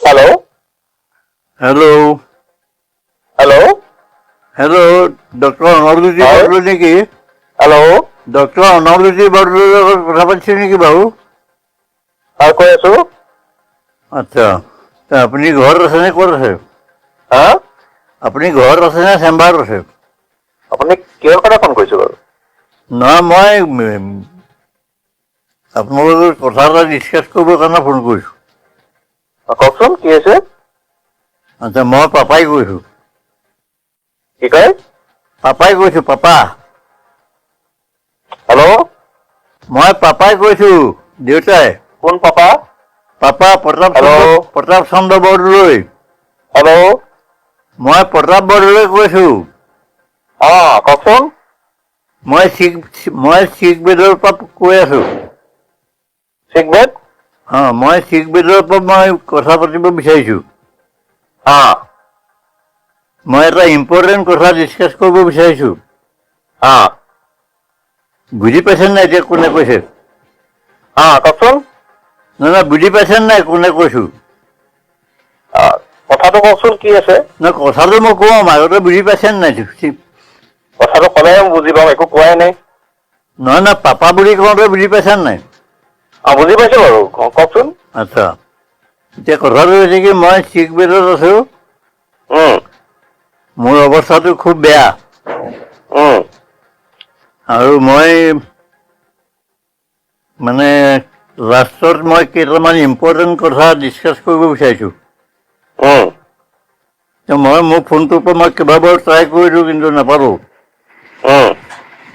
Hello? Hello. Hello? Hello, Dr. Anarduji Hi. Barlo neki? Hello? Dr. Anarduji Barlo কথা পাতিছে নেকি বাৰু? হয় কৈ আছো। আচ্ছা, আপুনি ঘৰত আছে নে ক'ত আছে? হা? আপুনি ঘৰত আছে নে চেম্বাৰত আছে? আপুনি কিহৰ কাৰণে ফোন কৰিছে বাৰু? নহয়, মই আপোনালোকৰ কথা এটা ডিছকাছ কৰিবৰ কাৰণে ফোন কৰিছোঁ। কওকচোন কি হৈছে? আচ্ছা, মই পাপাই কৈছোঁ। কি কয়? পাপাই কৈছোঁ, পাপা। হেল্ল'? মই পাপাই কৈছোঁ, দেউতাই। কোন papa? Papa hello' Pratap Chandra Bordoloi. Hello'? মই প্ৰতাপ বৰদলৈ কৈছোঁ। কওকচোন। মই শিখ বেদৰ পৰা কৈ আছোঁ। চিগমেট? মই শিখ বেদৰ পৰা মই কথা পাতিব বিচাৰিছোঁ। মই এটা ইম্পৰ্টেণ্ট কথা ডিছকাছ কৰিব বিচাৰিছোঁ। বুজি পাইছে নাই এতিয়া কোনে কৈছে? কওকচোন। নহয়, বুজি পাইছে নাই কোনে কৈছোঁ? কথাটো কওকচোন কি আছে? নহয়, কথাটো মই কওঁ, আগতে বুজি পাইছে নাই? কথাটো ক'লেহে বুজি পাম, একো কোৱাই নাই। নহয়, পাপা বুলি কওঁতে বুজি পাইছে নাই? বুজি পাইছো বাৰু, কওকচোন। আচ্ছা, এতিয়া কথাটো হৈছে কি, মই শিখ বেদত আছোঁ। মোৰ অৱস্থাটো খুব বেয়া। আৰু মই মানে লাষ্টত মই কেইটামান ইম্পৰ্টেণ্ট কথা ডিছকাছ কৰিব বিচাৰিছোঁ। মই মোৰ ফোনটোৰ পৰা মই কেইবাবাৰো ট্ৰাই কৰিলোঁ, কিন্তু নাপালোঁ।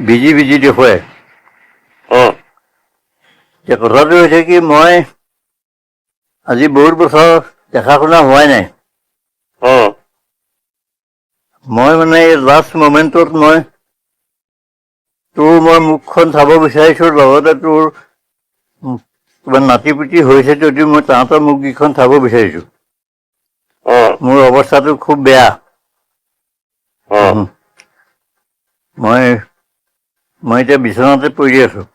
বিজি দেখুৱাই। এতিয়া কথাটো হৈছে কি, মই আজি বহুত বছৰ দেখা শুনা হোৱাই নাই। মই মানে এই লাষ্ট মমেণ্টত মই মুখখন চাব বিচাৰিছোঁ, লগতে তোৰ কিবা নাতি-পুতি হৈছে যদিও মই তাহাঁতৰ মুখকেইখন চাব বিচাৰিছোঁ। মোৰ অৱস্থাটো খুব বেয়া। মই এতিয়া বিচনাতে পৰি আছোঁ।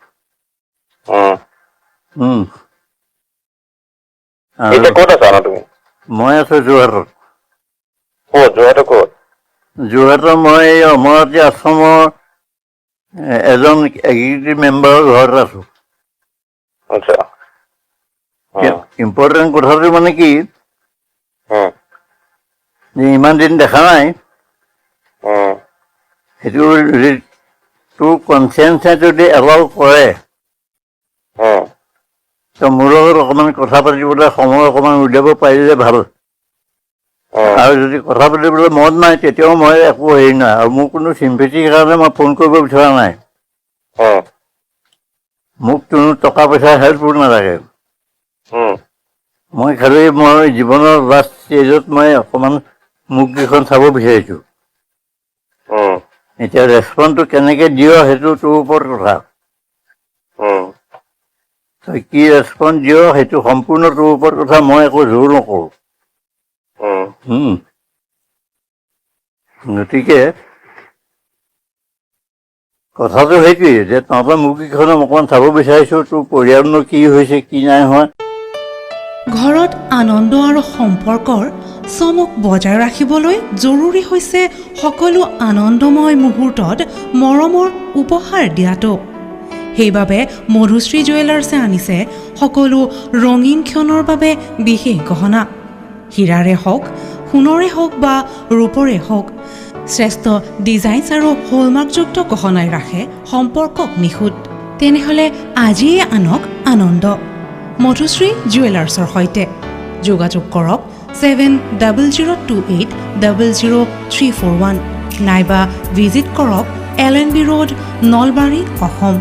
এতিয়া ক'ত আছা তুমি? মই আছোঁ যোৰহাটত। ক'ত? যোৰহাটৰ ক'ত? যোৰহাটৰ মই এই অমৰাৱতী আশ্ৰমৰ এজন এক্সিকিউটিভ মেম্বাৰৰ ঘৰত আছোঁ। আচ্ছা। ইম্পৰ্টেণ্ট কথাটো মানে কি, ইমান দিন দেখা নাই, সেইটো তোৰ কনচিয়েঞ্চে যদি এলাউ কৰে, মোৰ লগত অকণমান কথা পাতিবলৈ সময় অকণমান উলিয়াব পাৰিলে ভাল। আৰু যদি কথা পাতিবলৈ মন নাই, তেতিয়াও মই একো হেৰি নাই, আৰু মোৰ কোনো চিম্পেথিৰ কাৰণে মই ফোন কৰিব বিচৰা নাই। মোক কোনো টকা পইচা হেল্প নালাগে। মই খালি মই জীৱনৰ লাষ্ট ষ্টেজত মই অকণমান মুখকেইখন চাব বিচাৰিছোঁ। এতিয়া ৰেচপন্সটো কেনেকৈ দিয়, সেইটো তোৰ ওপৰত কথা। তই কি ৰেচপন্স দিয়, সেইটো সম্পূৰ্ণ তোৰ ওপৰত কথা, মই একো জোৰ নকৰোঁ। গতিকে কথাটো সেইটোৱেই যে তহঁতৰ মুখকেইখন অকণমান চাব বিচাৰিছোঁ, তোৰ পৰিয়ালনো কি হৈছে, কি নাই হোৱা। ঘৰত আনন্দ আৰু সম্পৰ্কৰ চমক বজাই ৰাখিবলৈ জৰুৰী হৈছে সকলো আনন্দময় মুহূৰ্তত মৰমৰ উপহাৰ দিয়াটো। সেইবাবে মধুশ্ৰী জুৱেলাৰ্ছে আনিছে সকলো ৰঙীন ক্ষণৰ বাবে বিশেষ গহনা। হীৰাৰে হওক, সোণৰে হওক বা ৰূপৰে হওক, শ্ৰেষ্ঠ ডিজাইনছ আৰু হলমাৰ্কযুক্ত গহনাই ৰাখে সম্পৰ্কক নিখুঁত। তেনেহ'লে আজিয়ে আনক আনন্দ মধুশ্ৰী জুৱেলাৰ্ছৰ সৈতে। যোগাযোগ কৰক 7002800341 নাইবা ভিজিট কৰক LNB ৰোড, নলবাৰী, অসম।